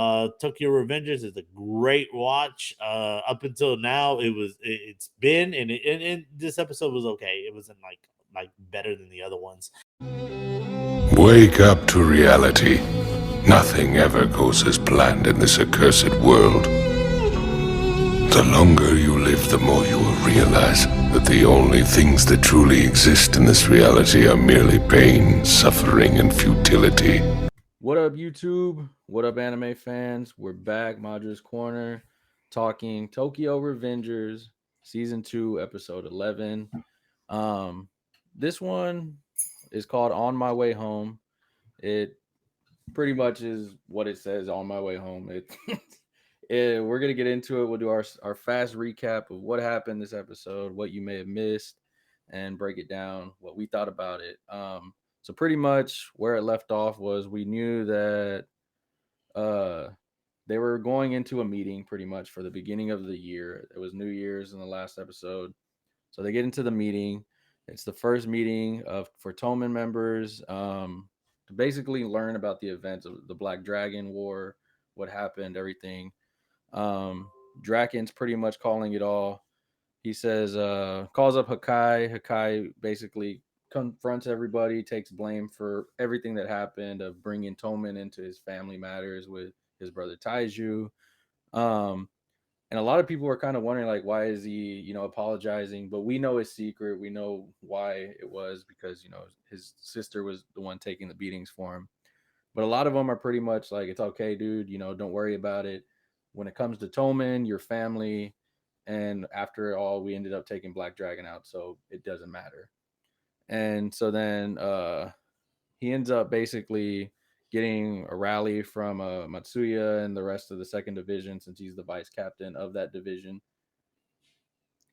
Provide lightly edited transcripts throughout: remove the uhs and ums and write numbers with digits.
Tokyo Revengers is a great watch. Up until now, it's been and this episode was okay. It wasn't like better than the other ones. Wake up to reality. Nothing ever goes as planned in this accursed world. The longer you live, the more you will realize that the only things that truly exist in this reality are merely pain, suffering, and futility. What up, YouTube? What up, anime fans? We're back, Madra's Corner, talking Tokyo Revengers, Season 2, Episode 11. Um, this one is called On My Way Home. It pretty much is what it says, On My Way Home. We're going to get into it. We'll do our fast recap of what happened this episode, what you may have missed, and break it down, what we thought about it. So pretty much where it left off was we knew that uh they were going into a meeting pretty much for the beginning of the year. It was New Year's in the last episode. So they get into the meeting. It's the first meeting of for Toman members to basically learn about the events of the Black Dragon War, what happened, everything. Draken's pretty much calling it all. He says, calls up Hakai. Hakai basically confronts everybody, takes blame for everything that happened of bringing Toman into his family matters with his brother Taiju. Um, and a lot of people were kind of wondering, like, why is he, apologizing? But we know his secret. We know why it was because, his sister was the one taking the beatings for him. But a lot of them are pretty much like, it's okay, dude. Don't worry about it. When it comes to Toman, your family, and after all, we ended up taking Black Dragon out, so it doesn't matter. And so then he ends up basically getting a rally from Mitsuya and the rest of the second division since he's the vice captain of that division.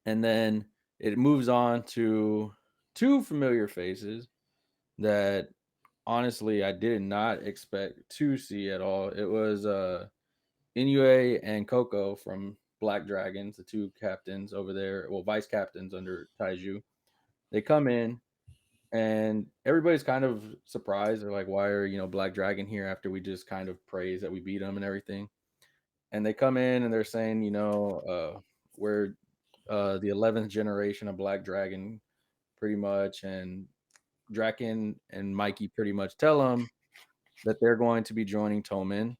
And then it moves on to two familiar faces that honestly I did not expect to see at all. It was Inoue and Coco from Black Dragons, the two captains over there, well, vice captains under Taiju. They come in and everybody's kind of surprised. They're like, why are, Black Dragon here after we just kind of praise that we beat them and everything? And they come in and they're saying, we're the 11th generation of Black Dragon, pretty much. And Draken and Mikey pretty much tell them that they're going to be joining Toman,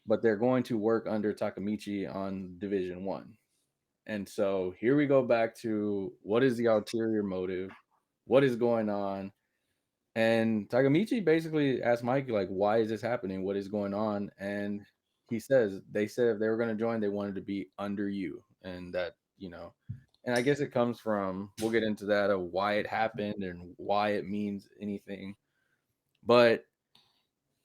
but they're going to work under Takemichi on Division 1. And so here we go back to what is the ulterior motive? What is going on? And Takemichi basically asked Mikey, like, why is this happening? What is going on? And he says, they said if they were going to join, they wanted to be under you. And that, and I guess it comes from, we'll get into that of why it happened and why it means anything. But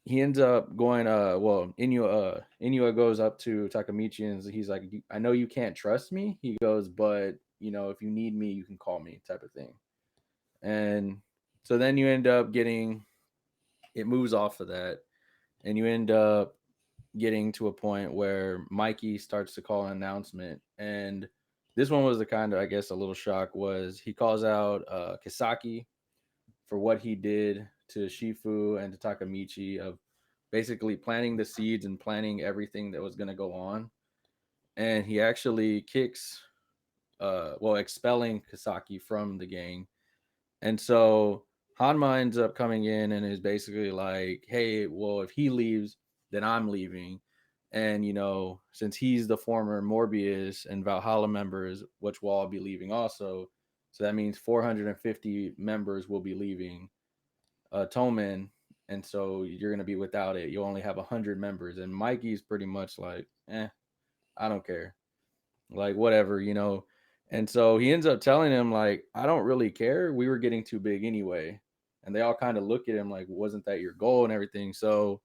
he ends up going, Inoue goes up to Takemichi and he's like, I know you can't trust me. He goes, but, if you need me, you can call me, type of thing. And so then you end up getting, it moves off of that, and you end up getting to a point where Mikey starts to call an announcement. And this one was the kind of, I guess, a little shock was he calls out Kisaki for what he did to Shifu and to Takemichi of basically planting the seeds and planning everything that was going to go on. And he actually kicks, expelling Kisaki from the gang. And so Hanma ends up coming in and is basically like, hey, well, if he leaves, then I'm leaving. And, since he's the former Morbius and Valhalla members, which will all be leaving also. So that means 450 members will be leaving Toman. And so you're going to be without it. You only have 100 members. And Mikey's pretty much like, I don't care. Like, whatever. And so he ends up telling him, like, I don't really care. We were getting too big anyway. And they all kind of look at him like, wasn't that your goal and everything? So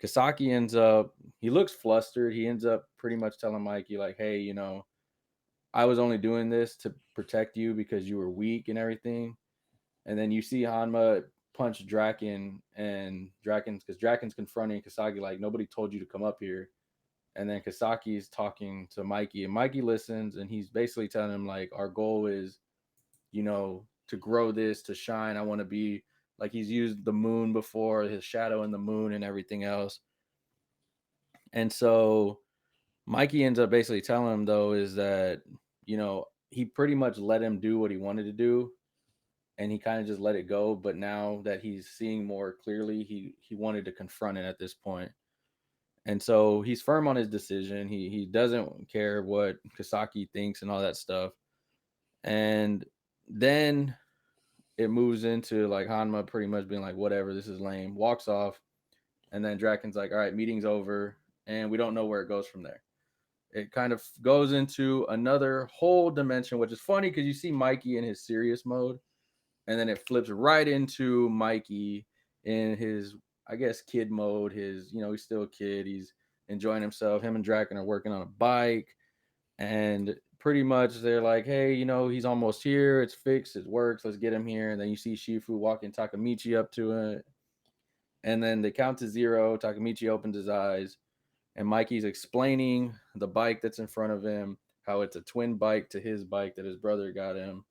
Kisaki ends up, he looks flustered. He ends up pretty much telling Mikey, like, hey, I was only doing this to protect you because you were weak and everything. And then you see Hanma punch Draken and because Draken's confronting Kisaki, like, nobody told you to come up here. And then Kisaki's talking to Mikey, and Mikey listens, and he's basically telling him, like, our goal is, to grow this, to shine. I want to be like, he's used the moon before, his shadow in the moon and everything else. And so Mikey ends up basically telling him though is that, he pretty much let him do what he wanted to do, and he kind of just let it go. But now that he's seeing more clearly, he wanted to confront it at this point. And so he's firm on his decision. He doesn't care what Kisaki thinks and all that stuff. And then it moves into like Hanma pretty much being like, whatever, this is lame, walks off. And then Draken's like, all right, meeting's over. And we don't know where it goes from there. It kind of goes into another whole dimension, which is funny because you see Mikey in his serious mode. And then it flips right into Mikey in his, I guess, kid mode. He's still a kid. He's enjoying himself. Him and Draken are working on a bike. And pretty much they're like, hey, he's almost here. It's fixed. It works. Let's get him here. And then you see Shifu walking Takemichi up to it. And then they count to 0. Takemichi opens his eyes. And Mikey's explaining the bike that's in front of him, how it's a twin bike to his bike that his brother got him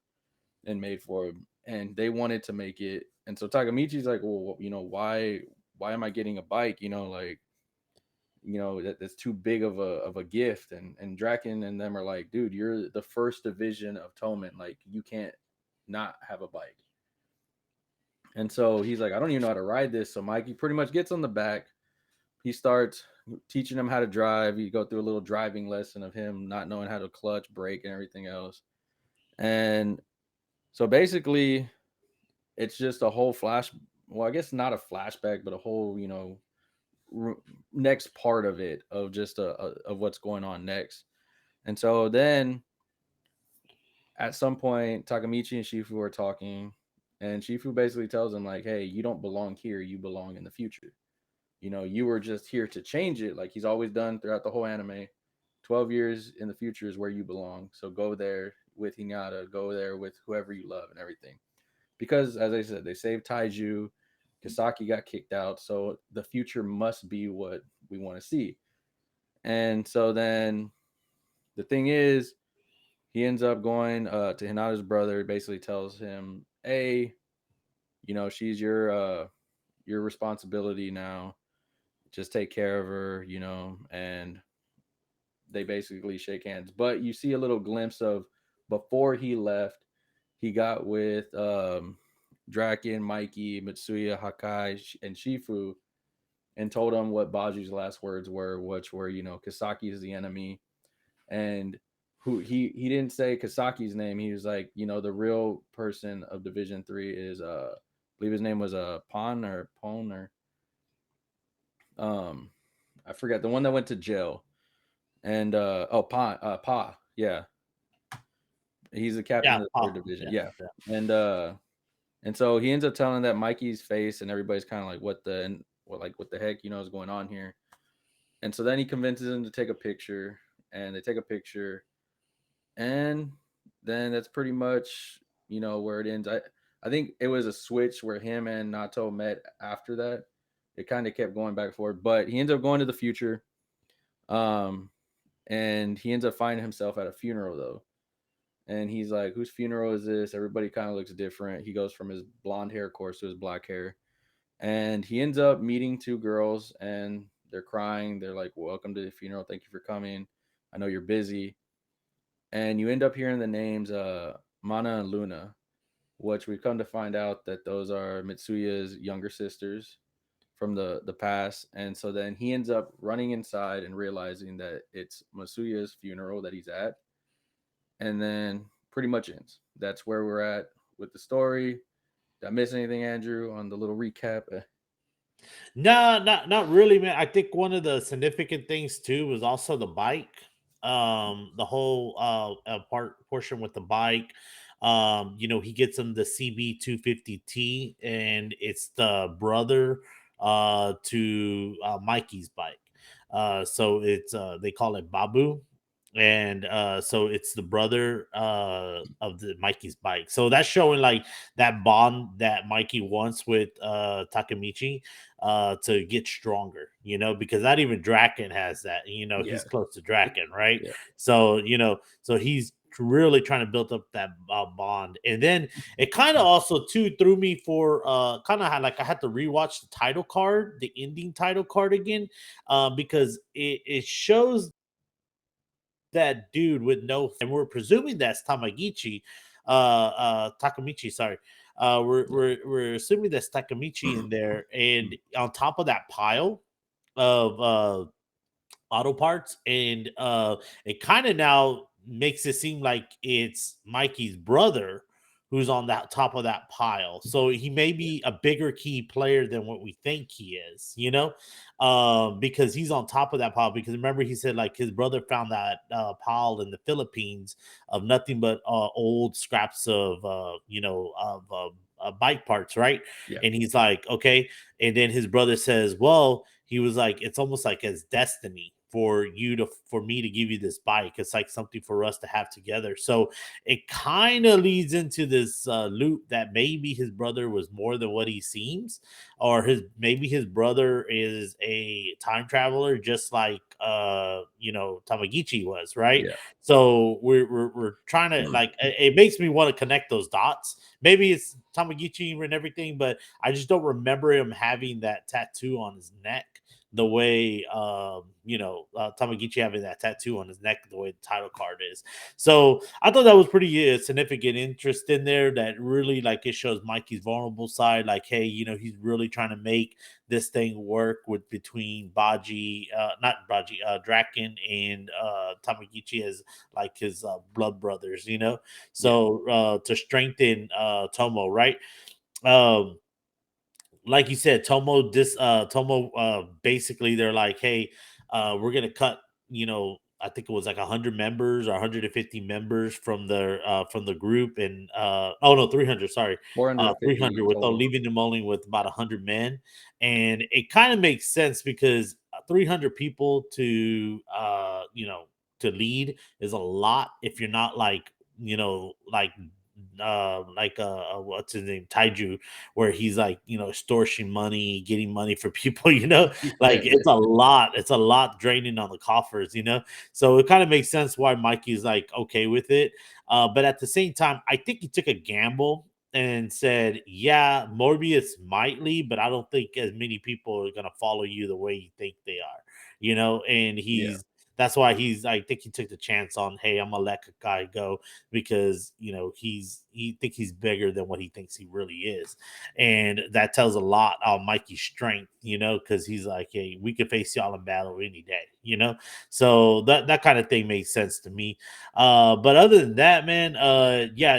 and made for him. And they wanted to make it. And so Takemichi's like, well, why am I getting a bike? That's too big of a gift. And Draken and them are like, dude, you're the first division of Toman. Like, you can't not have a bike. And so he's like, I don't even know how to ride this. So Mikey pretty much gets on the back. He starts teaching him how to drive. You go through a little driving lesson of him not knowing how to clutch, brake, and everything else. And so basically, it's just a whole well, I guess not a flashback, but a whole, next part of it of just of what's going on next. And so then at some point, Takemichi and Shifu are talking, and Shifu basically tells him like, hey, you don't belong here. You belong in the future. You were just here to change it, like he's always done throughout the whole anime. 12 years in the future is where you belong. So go there with Hinata, go there with whoever you love and everything. Because, as I said, they saved Taiju. Kisaki got kicked out. So the future must be what we want to see. And so then the thing is, he ends up going to Hinata's brother. He basically tells him, hey, she's your responsibility now. Just take care of her, and they basically shake hands. But you see a little glimpse of before he left, he got with Draken, Mikey, Mitsuya, Hakai, and Shifu, and told them what Baju's last words were, which were, Kisaki is the enemy. And who he didn't say Kisaki's name. He was like, the real person of Division 3 is I believe his name was Pon or I forgot, the one that went to jail. And Pa, yeah. He's the captain Yeah, of the third division. yeah, Yeah. yeah. And so he ends up telling that Mikey's face, and everybody's kind of like, what the heck, is going on here. And so then he convinces him to take a picture, and they take a picture, and then that's pretty much, where it ends. I think it was a switch where him and Nato met after that. It kind of kept going back and forth, but he ends up going to the future. And he ends up finding himself at a funeral though. And he's like, whose funeral is this? Everybody kind of looks different. He goes from his blonde hair, of course, to his black hair. And he ends up meeting two girls, and they're crying. They're like, welcome to the funeral. Thank you for coming. I know you're busy. And you end up hearing the names Mana and Luna, which we've come to find out that those are Mitsuya's younger sisters from the past. And so then he ends up running inside and realizing that it's Mitsuya's funeral that he's at. And then pretty much ends. That's where we're at with the story. Did I miss anything, Andrew, on the little recap? No, not really, man. I think one of the significant things too was also the bike. The whole portion with the bike. He gets him the CB 250T, and it's the brother to Mikey's bike. So it's they call it Babu, and so it's the brother of the Mikey's bike. So that's showing like that bond that Mikey wants with Takemichi to get stronger, because not even Draken has that. Yeah. He's close to Draken, right? Yeah. So so he's really trying to build up that bond. And then it kind of also too threw me for kind of like I had to rewatch the title card, the ending title card again, because it shows that dude with no, and we're presuming that's Tamagichi, Takemichi, sorry. We're assuming that's Takemichi in there, and on top of that pile of auto parts, and it kind of now makes it seem like it's Mikey's brother who's on that top of that pile. So he may be a bigger key player than what we think he is, because he's on top of that pile. Because remember, he said like his brother found that pile in the Philippines of nothing but old scraps of bike parts, right? Yeah. And he's like, okay. And then his brother says, well, he was like, it's almost like his destiny for me to give you this bike. It's like something for us to have together. So it kind of leads into this loop that maybe his brother was more than what he seems, or maybe his brother is a time traveler, just like Tamagichi was, right? Yeah. So we're trying to like it makes me want to connect those dots. Maybe it's Tamagichi and everything, but I just don't remember him having that tattoo on his neck the way Tamagichi having that tattoo on his neck, the way the title card is. So I thought that was pretty significant interest in there. That really like it shows Mikey's vulnerable side. Like, hey, he's really trying to make this thing work with between not Baji, Draken and Tamagichi as like his blood brothers. Yeah. So to strengthen Tomo, right? Um, like you said, Tomo basically they're like, hey, we're gonna cut, I think it was like 100 members or 150 members from the group, and oh no, 300, sorry, 450 300, with total. leaving them only with about 100 men. And it kind of makes sense because 300 people to lead is a lot if you're not like, what's his name, Taiju, where he's like, extortion money, getting money for people, like Yeah. it's a lot draining on the coffers, so it kind of makes sense why Mikey's like okay with it. But at the same time, I think he took a gamble and said, yeah, Morbius might leave, but I don't think as many people are going to follow you the way you think they are, and Yeah. that's why I think he took the chance on, hey, I'm gonna let a guy go because he think he's bigger than what he thinks he really is. And that tells a lot on Mikey's strength, because he's like, hey, we could face y'all in battle any day, so that kind of thing makes sense to me. But other than that, man, yeah,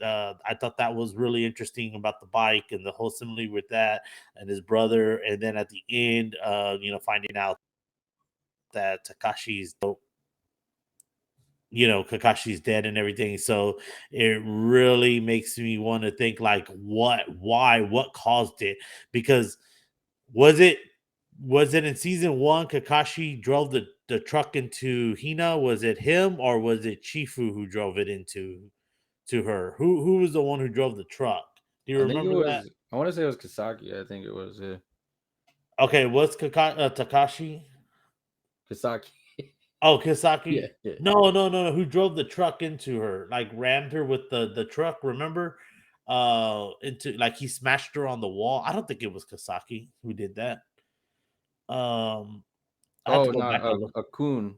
I thought that was really interesting about the bike and the whole simile with that and his brother, and then at the end, finding out that Kakashi's dead and everything. So it really makes me want to think like what caused it? Because was it in season one Kakashi drove the truck into Hina? Was it him or was it Chifu who drove it into to her? Who was the one who drove the truck? Do you I think it remember that? was. I want to say it was Kisaki. I think it was Okay, what's Takashi? Kisaki. Oh, Yeah. Kisaki. Yeah. No, no, no, no. Who drove the truck into her? Like rammed her with the truck. Remember? Into like he smashed her on the wall. I don't think it was Kisaki who did that. Um, I have to Oh go no, back and look. a Kun.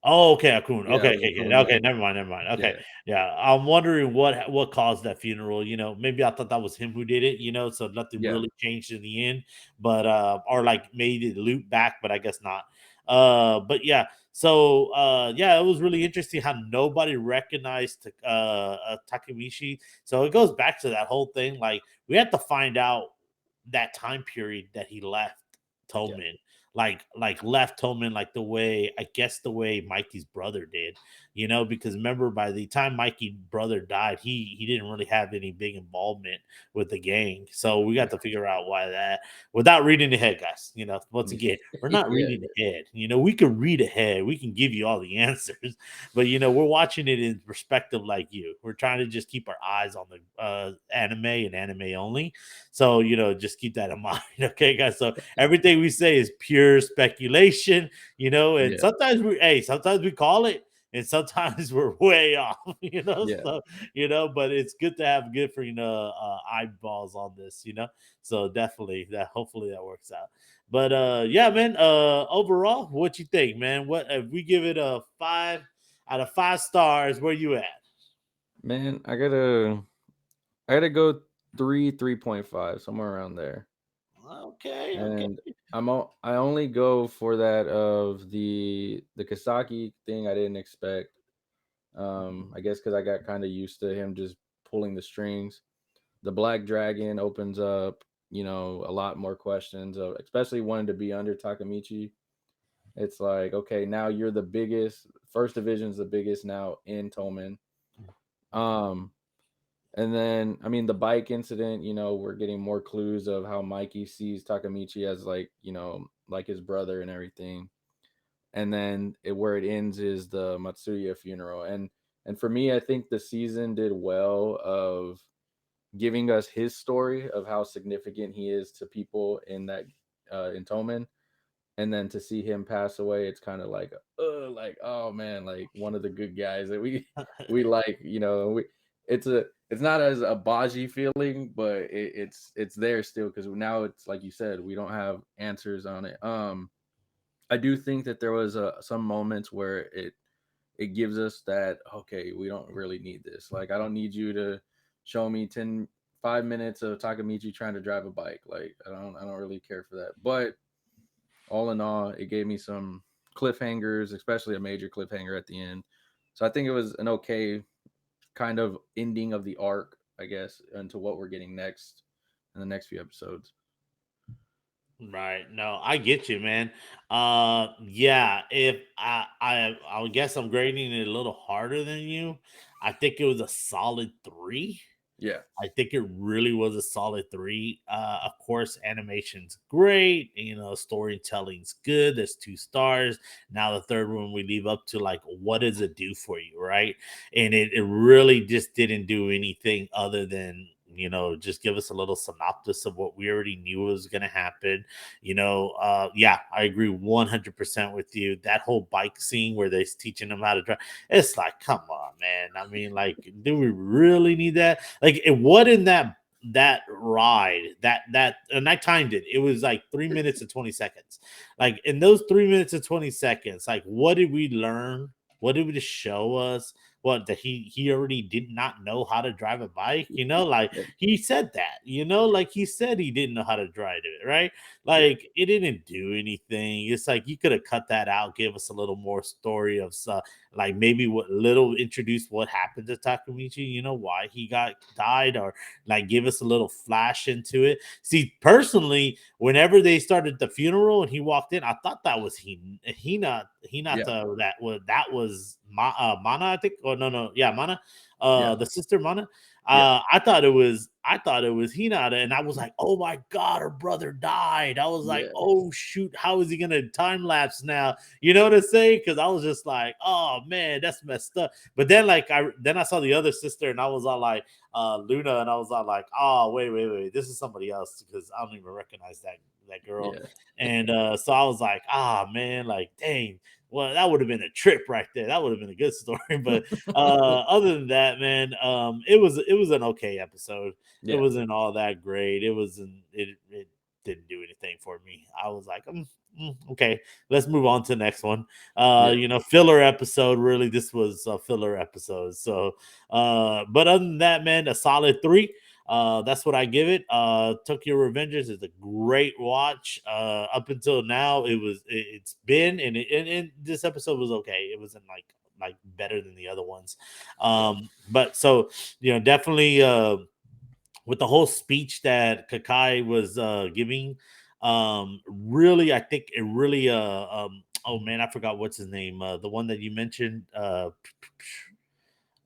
Oh, okay, Akun. Yeah, Okay, it was a okay, Kun. okay. Yeah. Okay, never mind, never mind. Okay, Yeah. yeah. I'm wondering what caused that funeral. Maybe I thought that was him who did it. So nothing Yeah. really changed in the end, but or like made it loop back, but I guess not. But yeah. So yeah, it was really interesting how nobody recognized Takemichi. So it goes back to that whole thing. Like we have to find out that time period that he left Yeah. Toman, like left Toman like the way Mikey's brother did, because remember by the time Mikey's brother died, he didn't really have any big involvement with the gang. So we got to figure out why that without reading ahead, guys. Once again, we're not Yeah. reading ahead. We can read ahead, we can give you all the answers, but we're watching it in perspective like you. We're trying to just keep our eyes on the anime and anime only. So just keep that in mind, okay, guys. So everything we say is pure pure speculation, and Yeah. sometimes we call it and sometimes we're way off, Yeah. so but it's good to have good for eyeballs on this, so definitely that hopefully that works out. But yeah, man, overall, what you think, man? What if we give it a 5 out of 5 stars, where you at? Man, I gotta go 3.5, somewhere around there. Okay, okay. And I only go for that of the Kisaki thing I didn't expect. I guess because I got kind of used to him just pulling the strings. The Black Dragon opens up, a lot more questions, especially wanting to be under Takemichi. It's like, okay, now you're the biggest. First division's the biggest now in Toman. Um, and then, I mean, the bike incident, we're getting more clues of how Mikey sees Takamichi as like, like his brother and everything. And then where it ends is the Mitsuya funeral. And for me, I think the season did well of giving us his story of how significant he is to people in that in Toman. And then to see him pass away, it's kind of like oh man, like one of the good guys that we like, it's not as a Baji feeling, but it's there still because now it's like you said, we don't have answers on it. I do think that there was some moments where it gives us that, okay, we don't really need this. Like I don't need you to show me 5 minutes of Takamichi trying to drive a bike. Like I don't really care for that. But all in all, it gave me some cliffhangers, especially a major cliffhanger at the end. So I think it was an okay kind of ending of the arc, I guess, into what we're getting next in the next few episodes. Right. No, I get you, man. Yeah, if I would guess I'm grading it a little harder than you. I think it was a solid 3. Yeah. I think it really was a solid 3. Of course, animation's great. Storytelling's good. There's 2 stars. Now the third one we leave up to like, what does it do for you, right? And it really just didn't do anything other than just give us a little synopsis of what we already knew was going to happen. Yeah, I agree 100% with you. That whole bike scene where they're teaching them how to drive, it's like, come on, man. I mean, like, do we really need that? Like, it wasn't that ride that and I timed it. It was like 3 minutes and 20 seconds. Like in those 3 minutes and 20 seconds, like what did we learn? What did we just show us? What that he already did not know how to drive a bike, like Yeah. he said that, like he said he didn't know how to drive it, right? Yeah. Like it didn't do anything. It's like you could have cut that out, give us a little more story of like maybe what little introduce what happened to Takamichi, why he got died, or like give us a little flash into it. See, personally, whenever they started the funeral and he walked in, I thought that was Yeah. Hinata, that was Mana, I think. Oh no, yeah, Mana, Yeah. the sister Mana. Yeah. I thought it was Hinata, and I was like, oh my god, her brother died. I was like, Yeah. oh shoot, how is he gonna time lapse now? You know what I'm saying? Because I was just like, oh man, that's messed up. But then like I saw the other sister, and I was all like, Luna, and I was all like, oh wait, this is somebody else because I don't even recognize that girl. Yeah. And so I was like, ah man, like dang. Well, that would have been a trip right there. That would have been a good story. But other than that, man, it was an okay episode. It Yeah. wasn't all that great. It didn't do anything for me. I was like, okay, let's move on to the next one. Yeah. Filler episode. Really, this was a filler episode. So, but other than that, man, a solid 3. That's what I give it. Tokyo Revengers is a great watch. Up until now, it's been and this episode was okay. It wasn't like better than the other ones. Yeah. But so definitely with the whole speech that Kakai was giving, really, I think it really oh man, I forgot what's his name. The one that you mentioned. Oh,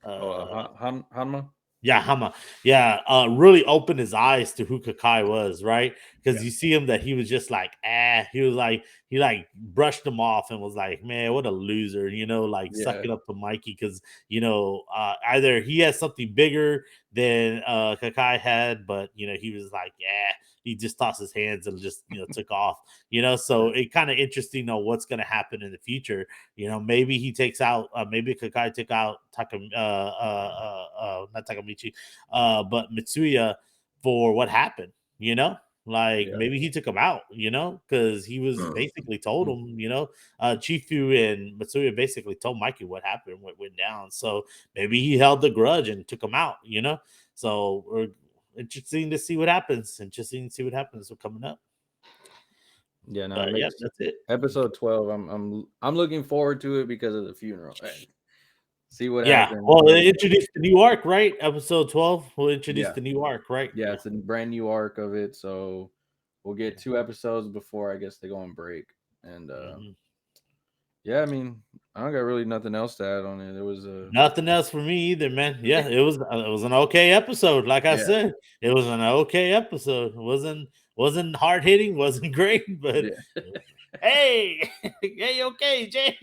Uh Hanma. yeah, Hama. Yeah, really opened his eyes to who Kakai was, right? Because Yeah. you see him that he was just like, he was like, he like brushed him off and was like, man, what a loser, like Yeah. sucking up to Mikey because either he has something bigger than Kakai had, but he was like, yeah, he just tossed his hands and just took off. So it kind of interesting to know what's going to happen in the future. Maybe he takes out, maybe Kakai took out not Takemichi, but Mitsuya for what happened. Like Yeah. maybe he took him out, because he was basically told him, Chifu and Mitsuya basically told Mikey what happened, what went down. So maybe he held the grudge and took him out. So we're interesting to see what happens. Interesting to see what happens coming up. Yeah, no, it But yeah, makes that's it. episode 12. I'm looking forward to it because of the funeral. Hey, see what Yeah. happens. Well, But they introduced the new arc, right? Episode 12 will introduce yeah, the new arc, right? yeah, it's a brand new arc of it. So we'll get 2 episodes before I guess they go on break. And Mhm. yeah, I mean, I don't got really nothing else to add on it. It was a Nothing else for me either, man. Yeah, it was an okay episode. Like I yeah, said, it was an okay episode. It wasn't hard hitting, wasn't great, but yeah. hey, hey, okay, Jay.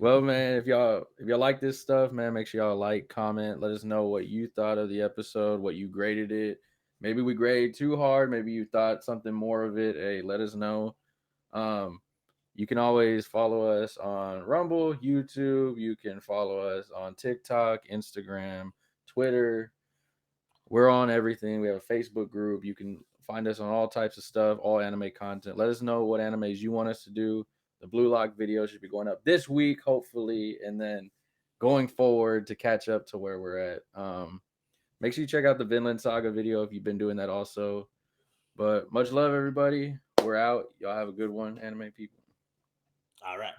Well, man, if y'all like this stuff, man, make sure y'all like, comment, let us know what you thought of the episode, what you graded it. Maybe we graded too hard. Maybe you thought something more of it. Hey, let us know. Um, you can always follow us on Rumble, YouTube. You can follow us on TikTok, Instagram, Twitter. We're on everything. We have a Facebook group. You can find us on all types of stuff, all anime content. Let us know what animes you want us to do. The Blue Lock video should be going up this week, hopefully, and then going forward to catch up to where we're at. Make sure you check out the Vinland Saga video if you've been doing that also. But much love, everybody. We're out. Y'all have a good one, anime people. All right.